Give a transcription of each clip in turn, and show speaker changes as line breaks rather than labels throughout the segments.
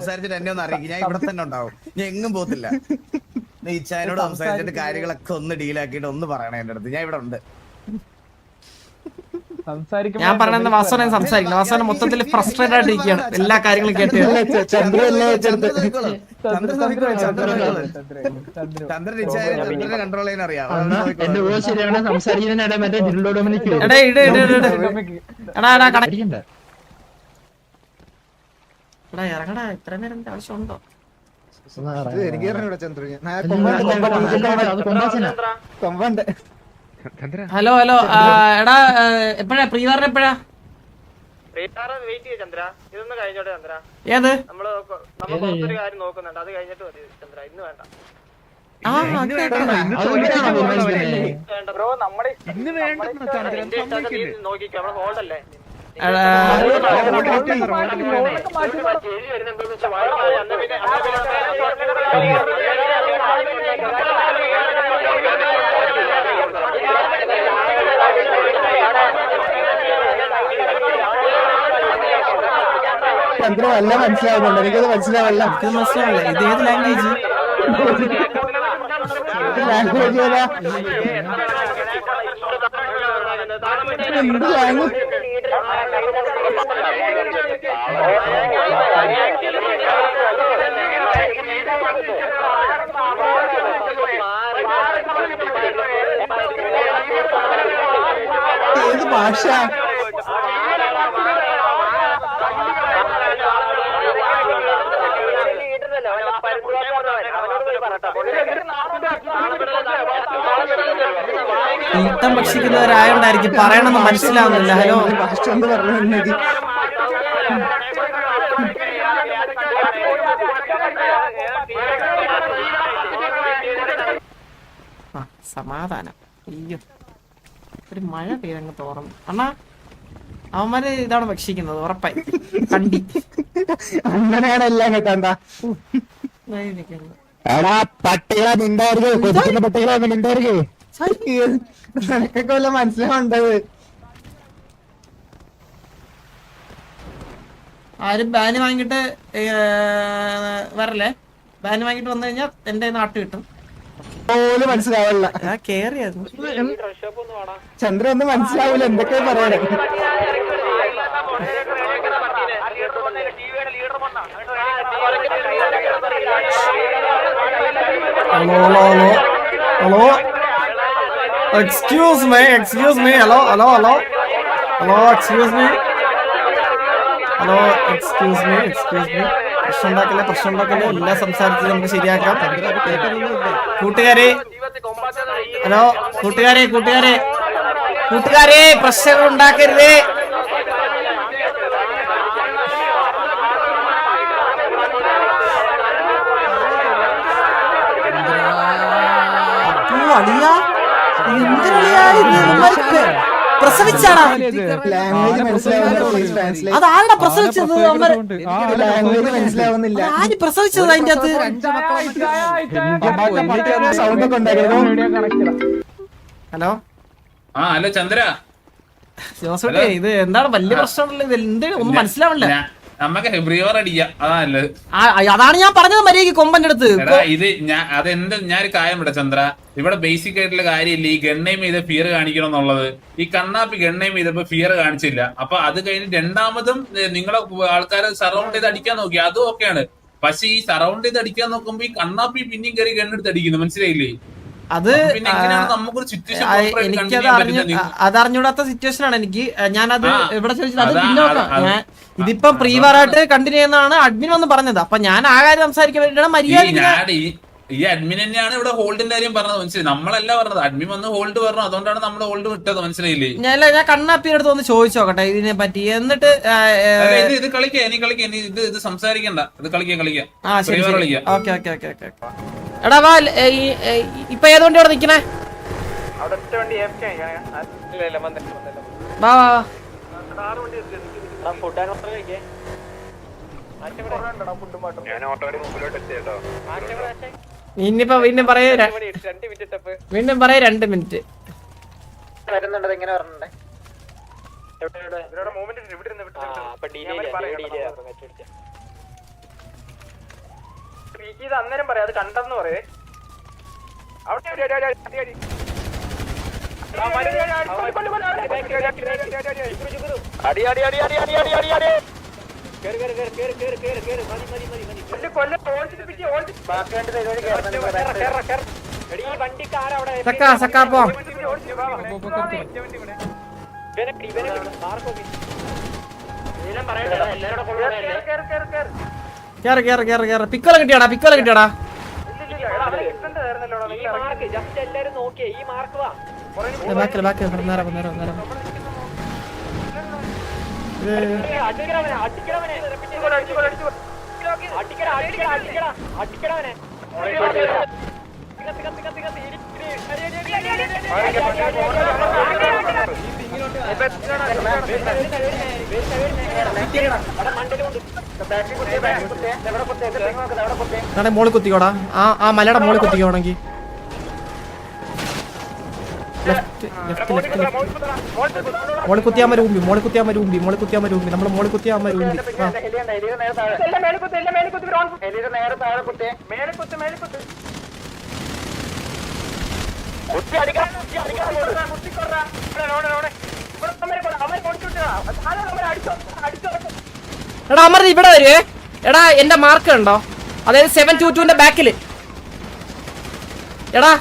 സംസാരിച്ചിട്ട് എന്നെ ഒന്ന് അറിയിക്കും. ഞാൻ ഇവിടെ തന്നെ ഉണ്ടാവും, ഞാൻ എങ്ങും പോകത്തില്ല. നീ ഇച്ചായനോട് സംസാരിച്ചിട്ട് കാര്യങ്ങളൊക്കെ ഒന്ന് ഡീലാക്കിയിട്ട് ഒന്ന് പറയണേ എന്റെ അടുത്ത്. ഞാൻ ഇവിടെ ഉണ്ട്.
ഞാൻ പറയുന്ന വാസവനെ സംസാരിക്കണം. വാസവനെ മൊത്തത്തിൽ ഫ്രസ്ട്രേറ്റഡ് ആയിട്ടിരിക്കുകയാണ് എല്ലാ കാര്യങ്ങളും കേട്ട്.
ചന്ദ്രൻ ഇച്ചായനെ കൺട്രോൾ ചെയ്യാൻ അറിയാം.
ഇറങ്ങടാ, ഇത്ര നേരം ആവശ്യമുണ്ടോ? ഹലോ ഹലോ, എടാ എപ്പോഴാ പ്രീവാറിന് എപ്പോഴാ? ഏത്
ചന്ദ്രല്ല മനസ്സിലാവുന്നുണ്ട്, എനിക്കത് മനസ്സിലാവല്ല.
മനസ്സിലാവില്ല, ഇത് ഏത് ലാംഗ്വേജ്?
ലാംഗ്വേജ് എന്ത് ലാംഗ്വേജ്? ഏത് ഭാഷ?
തീർത്ഥം ഭക്ഷിക്കുന്നവരായോണ്ടായിരിക്കും പറയണമെന്ന് മനസ്സിലാവുന്നില്ല. ഹലോ,
ഭാഷ എന്ന് പറഞ്ഞു
സമാധാനം. അയ്യോ, ഒരു മഴ പെയ്തങ്ങ് തോന്നുന്നു. അണ്ണാ, അവന്മാര് ഇതാണ് ഭക്ഷിക്കുന്നത് ഉറപ്പായി. കണ്ടി
അങ്ങനെയാണ് എല്ലാം കേട്ടാ. എടാ പട്ടികളെ മിണ്ടായിരുന്നു, കൊതിക്കുന്ന പട്ടികളെ ഒന്നും മിണ്ടായിരുന്നു. നിനക്കൊക്കെ വല്ല മനസ്സിലാവുണ്ടത്?
ആരും ബാന് വാങ്ങിട്ട് വരല്ലേ? ബാന് വാങ്ങിട്ട് വന്നു കഴിഞ്ഞാൽ എന്റെ നാട്ടു കിട്ടും.
പോലും മനസ്സിലാവില്ല.
കേറിയായിരുന്നു
ചന്ദ്രൻ ഒന്നും മനസ്സിലാവില്ല, എന്തൊക്കെയാ പറയണേ.
Hello hello hello hello, excuse me, hello hello hello hello, excuse me, പ്രശ്നം ഉണ്ടാക്കല്ലേ, എല്ലാം സംസാരിച്ച് നമുക്ക് ശരിയാക്കാം. കൂട്ടുകാരെ, ഹലോ കൂട്ടുകാരെ പ്രശ്നങ്ങൾ ഉണ്ടാക്കരുത്. പ്രസവിച്ചാടാ? അതാരാ പ്രസവിച്ചത്?
മനസ്സിലാവുന്നില്ല.
ആര് പ്രസവിച്ചത് അതിന്റെ അകത്ത്? ഹലോ
ഹലോ ചന്ദ്ര,
ജോസൂട്ടി, ഇത് എന്താണ് വലിയ പ്രശ്നമുണ്ടല്ലോ? ഇത് എന്ത് ഒന്നും മനസ്സിലാവില്ല.
നമുക്ക് ബ്രീവർ അടിക്കാം, അതാണല്ലേ?
അതാണ് ഞാൻ പറഞ്ഞത്, മര്യാദയ്ക്ക് കൊമ്പന്റെ അടുത്ത്.
ഇത് അതെന്ത് ഞാനൊരു കാര്യം വിടാം ചന്ദ്ര. ഇവിടെ ബേസിക് ആയിട്ടുള്ള കാര്യമില്ല ഈ ഗണ്ണേം ചെയ്ത് ഫിയർ കാണിക്കണം എന്നുള്ളത്. ഈ കണ്ണാപ്പി ഗണ്ണേം ചെയ്തപ്പോ ഫിയർ കാണിച്ചില്ല. അപ്പൊ അത് കഴിഞ്ഞ് രണ്ടാമതും നിങ്ങളെ ആൾക്കാരെ സറൗണ്ട് ചെയ്ത് അടിക്കാൻ നോക്കി, അതും ഒക്കെയാണ്. പക്ഷെ ഈ സറൗണ്ട് ചെയ്ത് അടിക്കാൻ നോക്കുമ്പോ ഈ കണ്ണാപ്പി പിന്നെയും കയറി ഗണ്ണെടുത്ത് അടിക്കുന്നു, മനസ്സിലായില്ലേ?
അത് എനിക്കത് അതറിഞ്ഞൂടാത്ത സിറ്റുവേഷൻ ആണ് എനിക്ക്. ഞാനത് ഇവിടെ ചോദിച്ചത് അത് പിന്നെ നോക്കാം. ഇതിപ്പം പ്രീവാറായിട്ട് കണ്ടിന്യൂ ചെയ്യുന്നതാണ് അഡ്മിൻ വന്ന് പറഞ്ഞത്. അപ്പൊ ഞാൻ ആ കാര്യം സംസാരിക്കാൻ വേണ്ടിയിട്ടാണ് മര്യാദ.
ഈ അഡ്മിൻ തന്നെയാണ് ഇവിടെ ഹോൾഡിന്റെ കാര്യം പറഞ്ഞത്, മനസ്സിലായി? നമ്മളല്ല പറഞ്ഞത്, അഡ്മിൻ വന്ന് ഹോൾഡ് പറഞ്ഞു, അതുകൊണ്ടാണ് നമ്മൾ ഹോൾഡ് വിട്ടത്, മനസ്സിലായില്ലേ?
ഞാൻ കണ്ണാപ്പിയുടെ അടുത്ത് ഒന്ന് ചോദിച്ചോക്കട്ടെ ഇതിനെ പറ്റി. എന്നിട്ട്
ഇത് കളിക്കാം, ഇത് സംസാരിക്കണ്ട, ഇത് കളിക്കാം.
ഓക്കെ. എടാ വാ, ഇപ്പൊ ഏത് വണ്ടി അവിടെ നിക്കണേ? വാ വാ. ഇനിയിപ്പോ വീണ്ടും പറയൂ 2 മിനിറ്റ്.
പീക്ക് ചെയ്ത് അന്നേരം പറയാം അത് കണ്ടെന്ന് പറയേ
സക്കാ പോ. കേറ് കേറ് കേറ് കേറ്. പിക്കോല കിട്ടിയാടാ, പിക്കോല കിട്ടിയാടാ. ബാക്കില് ബാക്കില് നേരം നേരം നേരം. മോളി കുത്തിക്കോടാ. ആ മലയുടെ മോളി കുത്തിക്കോണെങ്കിൽ മോളി കുത്തിയാമ രൂമ്പി, മോളി കുത്തിയാമ രൂമ്പി, മോളി കുത്തിയാമ രൂമ്പി. നമ്മള് മോളി കുത്തിയാമ രൂമ്പി. എടാ അമർ ഇവിടെ വരുവേ. എടാ എന്റെ മാർക്ക് ഉണ്ടോ? അതായത് 722ന്റെ ബാക്കില്. എടാ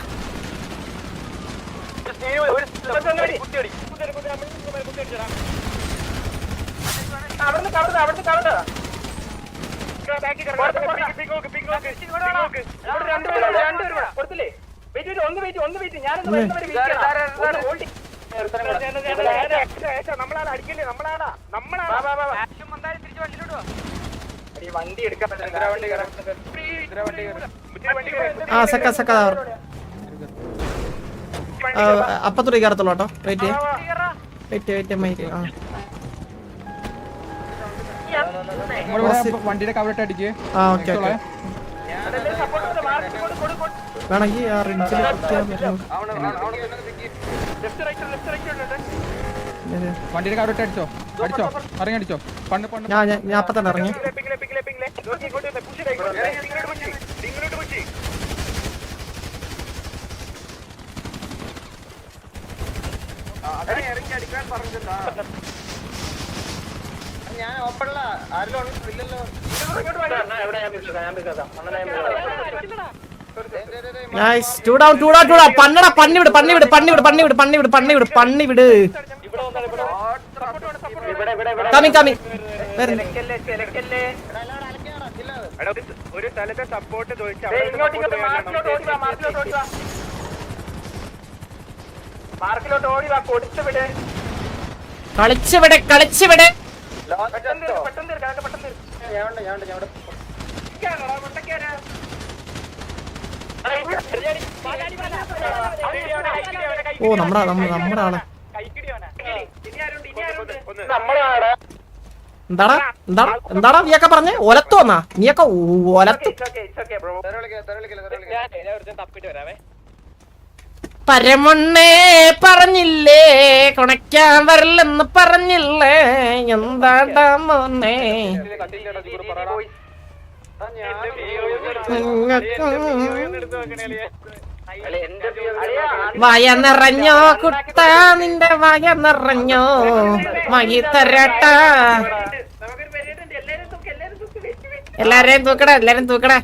ആ സക്ക സക്ക അപ്പത്തോടെ കയറത്തുള്ളൂ കേട്ടോ. Wait wait wait might.
വണ്ടിയുടെ കവറിട്ട് അടിക്ക്.
ആ ഓക്കെ ഓക്കെ. വേണമെങ്കിൽ ആ റിഞ്ചിൽ
വണ്ടിയുടെ കവറിട്ട് അടിച്ചോ, അടിച്ചോ, ഇറങ്ങി അടിച്ചോ.
ഞാൻ അപ്പൊ തന്നെ ഇറങ്ങി.
ഞാൻ ഓപ്പണില്ല, ആരെങ്കിലും ഇല്ലല്ലോ.
പന്നട പന്നിവിട് പന്നിവിട് പന്നിവിട് പന്നിവിട് പന്നിവിട് പന്നിവിട് പന്നിവിട്. Coming coming.
ഒരു സ്ഥലത്തെ സപ്പോർട്ട് മാർക്കിലോട്ട് ഓടി വാ, കൊടുത്തു വിട്.
കളിച്ചുവിടെ കളിച്ചുവിടെ. ഓ നമ്മുടെ ആള്. എന്താടാ എന്താടാ എന്താടാ നീയൊക്കെ പറഞ്ഞേ? ഒലത്തു വന്നാ നീയൊക്കെ ഒലത്തു. പരമണ്ണേ പറഞ്ഞില്ലേ കുണയ്ക്കാൻ വരില്ലെന്ന് പറഞ്ഞില്ലേ? എന്താടാ മോനെ വയ നിറഞ്ഞോ കുട്ട, നിന്റെ വയ നിറഞ്ഞോ, മകി തരട്ടാ. എല്ലാരെയും തൂക്കടാ, എല്ലാരും തൂക്കടാ.